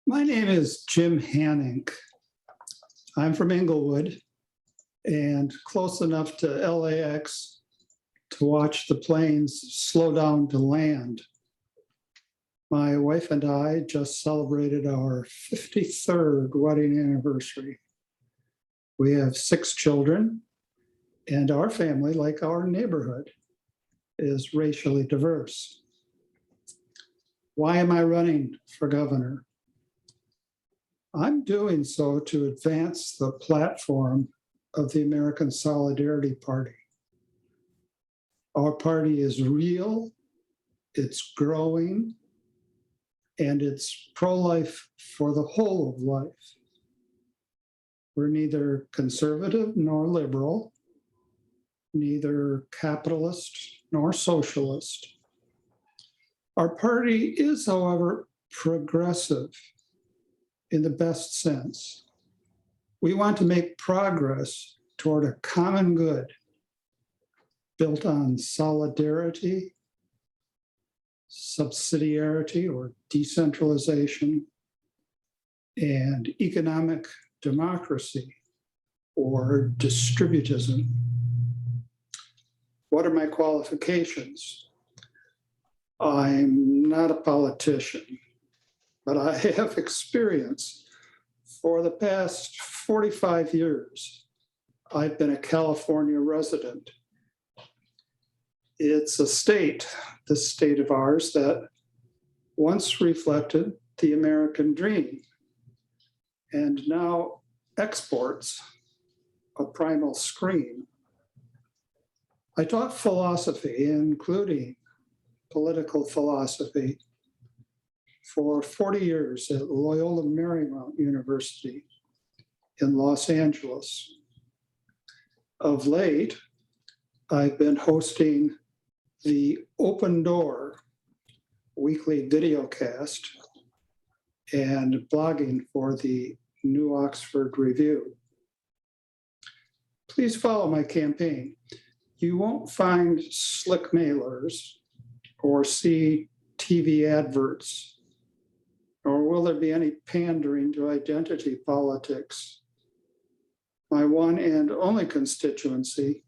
My name is Jim Hanink. I'm from Inglewood and close enough to LAX to watch the planes slow down to land. My wife and I just celebrated our 53rd wedding anniversary. We have 6 children, and our family, like our neighborhood, is racially diverse. Why am I running for governor? I'm doing so to advance the platform of the American Solidarity Party. Our party is real, it's growing, and it's pro-life for the whole of life. We're neither conservative nor liberal, neither capitalist nor socialist. Our party is, however, progressive in the best sense. We want to make progress toward a common good built on solidarity, subsidiarity or decentralization, and economic democracy or distributism. What are my qualifications? I'm not a politician, but I have experience. For the past 45 years, I've been a California resident. It's a state, this state of ours, that once reflected the American dream and now exports a primal scream. I taught philosophy, including political philosophy, for 40 years at Loyola Marymount University in Los Angeles. Of late, I've been hosting the Open Door weekly videocast and blogging for the New Oxford Review. Please follow my campaign. You won't find slick mailers or see TV adverts, nor will there be any pandering to identity politics. My one and only constituency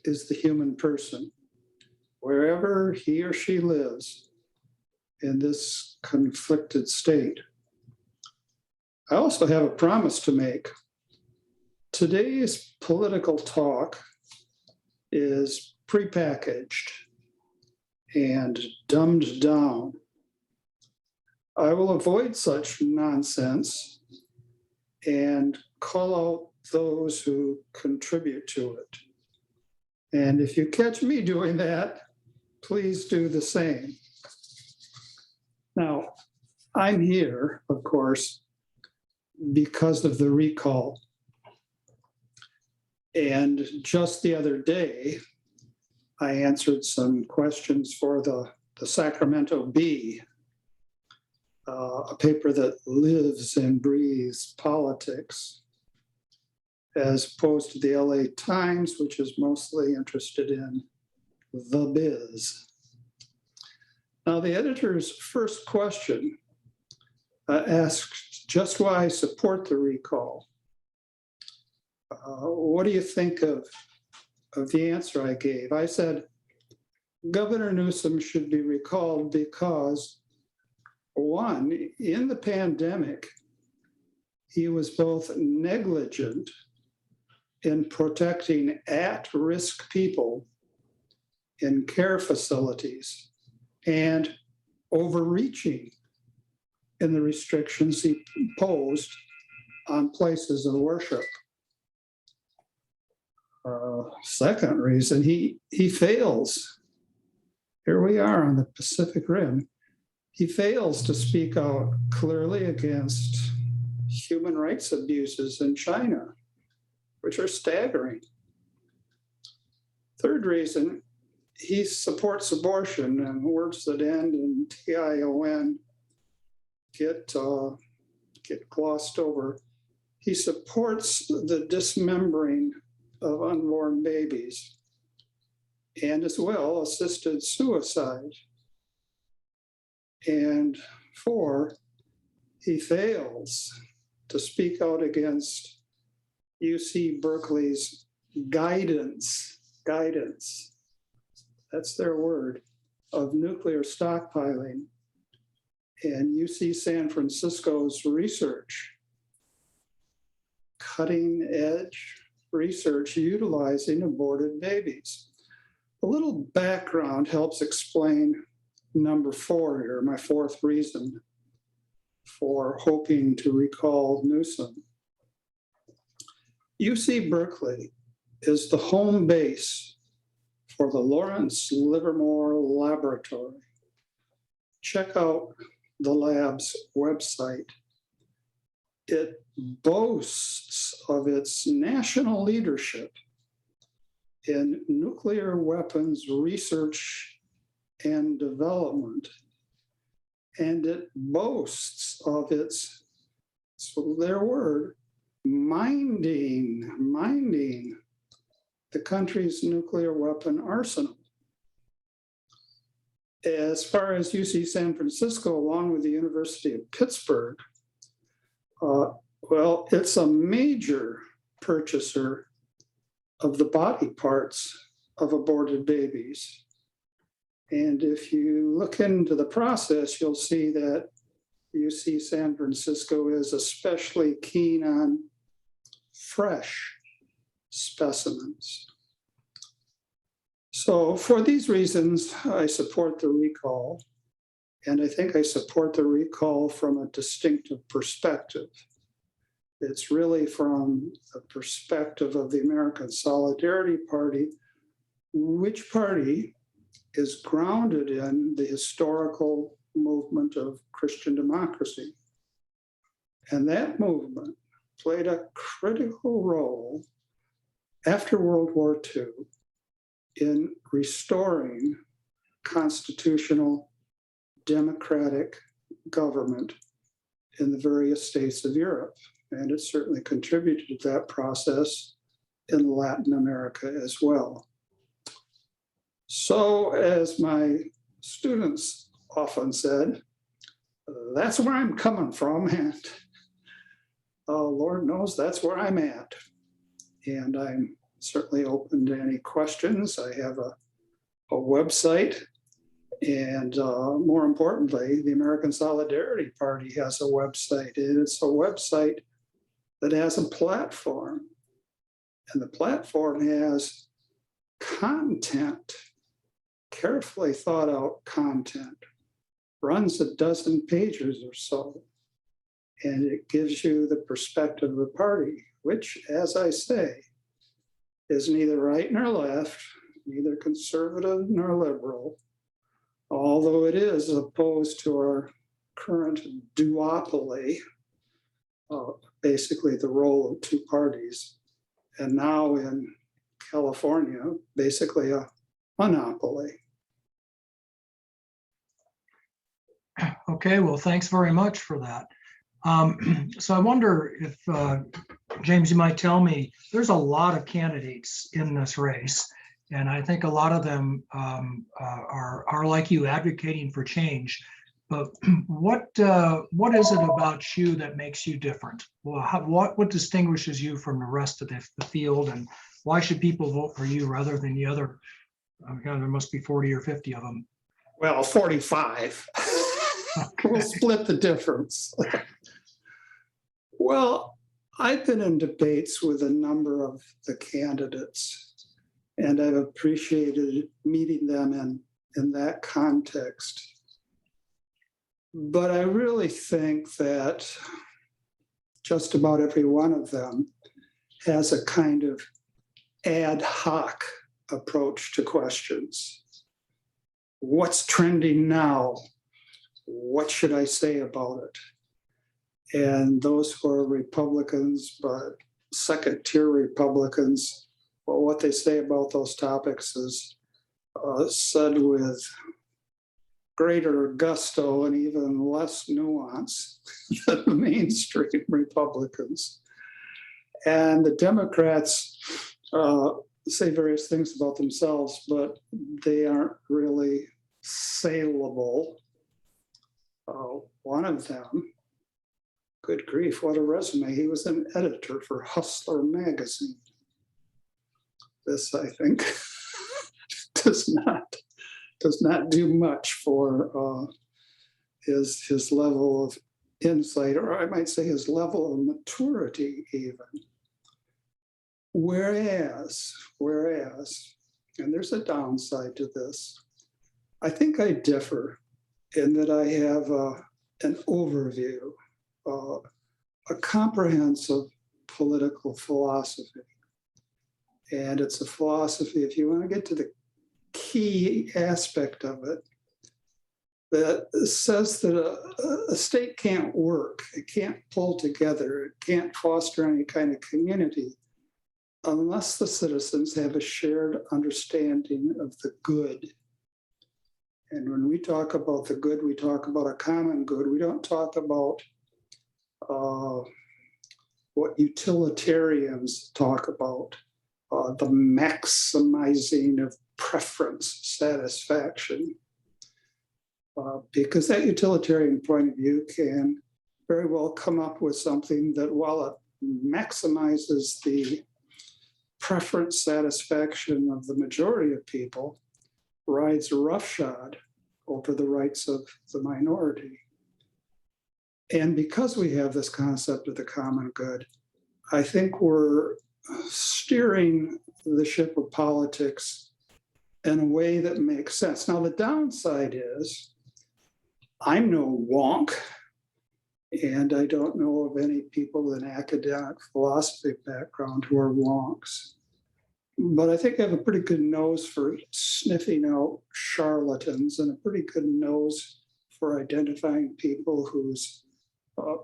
is the human person, wherever he or she lives in this conflicted state. I also have a promise to make. Today's political talk is prepackaged and dumbed down. I will avoid such nonsense and call out those who contribute to it. And if you catch me doing that, please do the same. Now, I'm here, of course, because of the recall. And just the other day, I answered some questions for the Sacramento Bee, a paper that lives and breathes politics, as opposed to the LA Times, which is mostly interested in the biz. Now, the editor's first question asked just why I support the recall. What do you think of the answer I gave? I said, Governor Newsom should be recalled because, one, in the pandemic, he was both negligent in protecting at-risk people in care facilities and overreaching in the restrictions he imposed on places of worship. Second reason, he fails. Here we are on the Pacific Rim. He fails to speak out clearly against human rights abuses in China, which are staggering. Third reason, he supports abortion, and words that end in T-I-O-N get glossed over. He supports the dismembering of unborn babies and as well assisted suicide. And 4, he fails to speak out against UC Berkeley's guidance, that's their word, of nuclear stockpiling, and UC San Francisco's research, cutting edge research utilizing aborted babies. A little background helps explain number 4 here, my 4th reason for hoping to recall Newsom. UC Berkeley is the home base for the Lawrence Livermore Laboratory. Check out the lab's website. It boasts of its national leadership in nuclear weapons research and development. And it boasts of its, so their word, minding the country's nuclear weapon arsenal. As far as UC San Francisco, along with the University of Pittsburgh, well, it's a major purchaser of the body parts of aborted babies. And if you look into the process, you'll see that UC San Francisco is especially keen on fresh specimens. So for these reasons, I support the recall. And I think I support the recall from a distinctive perspective. It's really from the perspective of the American Solidarity Party, which party is grounded in the historical movement of Christian democracy. And that movement played a critical role after World War II in restoring constitutional democratic government in the various states of Europe. And it certainly contributed to that process in Latin America as well. So, as my students often said, that's where I'm coming from, and Lord knows that's where I'm at. And I'm certainly open to any questions. I have a website, and more importantly, the American Solidarity Party has a website. It's a website that has a platform, and the platform has content, carefully thought out content, runs a dozen pages or so, and it gives you the perspective of the party, which, as I say, is neither right nor left, neither conservative nor liberal, although it is opposed to our current duopoly, basically the role of two parties, and now in California, basically a monopoly. Okay, well, thanks very much for that. So I wonder if, James, you might tell me, there's a lot of candidates in this race, and I think a lot of them are like you, advocating for change. But what is it about you that makes you different? Well, what distinguishes you from the rest of the field, and why should people vote for you rather than the other? There must be 40 or 50 of them. Well, 45. We'll split the difference. Well, I've been in debates with a number of the candidates, and I've appreciated meeting them in that context. But I really think that just about every one of them has a kind of ad hoc approach to questions. What's trending now? What should I say about it? And those who are Republicans, but second-tier Republicans, well, what they say about those topics is said with greater gusto and even less nuance than the mainstream Republicans. And the Democrats say various things about themselves, but they aren't really saleable. One of them Good grief, what a resume. He was an editor for Hustler magazine. This, I think, does not do much for his level of insight, or I might say his level of maturity even. Whereas, and there's a downside to this, I think I differ in that I have an overview, a comprehensive political philosophy. And it's a philosophy, if you want to get to the key aspect of it, that says that a state can't work, it can't pull together, it can't foster any kind of community unless the citizens have a shared understanding of the good. And when we talk about the good, we talk about a common good. We don't talk about what utilitarians talk about, the maximizing of preference satisfaction. Because that utilitarian point of view can very well come up with something that, while it maximizes the preference satisfaction of the majority of people, rides roughshod over the rights of the minority. And because we have this concept of the common good, I think we're steering the ship of politics in a way that makes sense. Now, the downside is I'm no wonk, and I don't know of any people with an academic philosophy background who are wonks. But I think I have a pretty good nose for sniffing out charlatans and a pretty good nose for identifying people whose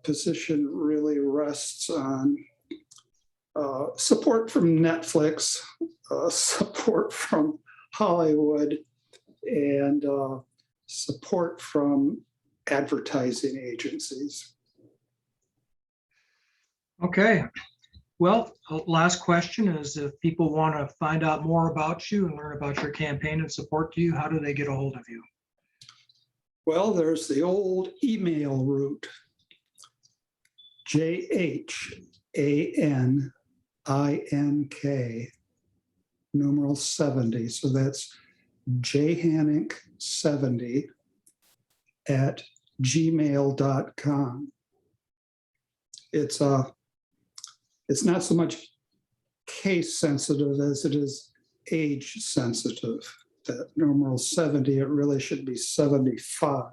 position really rests on support from Netflix, support from Hollywood, and support from advertising agencies. Okay. Well, last question is, if people want to find out more about you and learn about your campaign and support you, how do they get a hold of you? Well, there's the old email route, JHANINK, numeral 70. So that's jhanink70 at gmail.com. It's not so much case sensitive as it is age sensitive. That numeral 70, it really should be 75.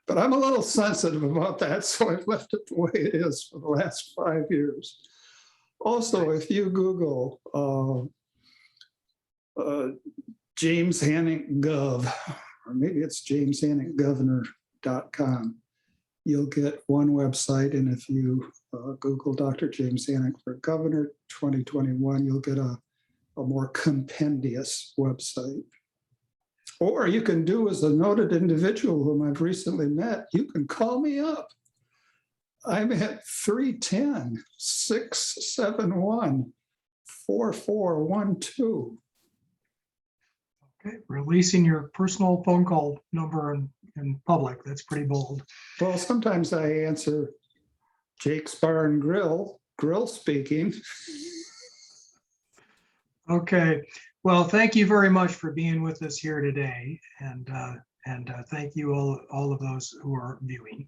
But I'm a little sensitive about that, so I've left it the way it is for the last 5 years. Also, if you Google James Hanink Gov, or maybe it's jameshanikgovernor.com, you'll get one website. And if you Google Dr. James Hanink for Governor 2021, you'll get a more compendious website. Or you can do as a noted individual whom I've recently met, you can call me up. I'm at 310-671-4412. Okay, releasing your personal phone call number in public. That's pretty bold. Well, sometimes I answer Jake's Bar and Grill speaking. Okay. Well, thank you very much for being with us here today. And thank you all of those who are viewing.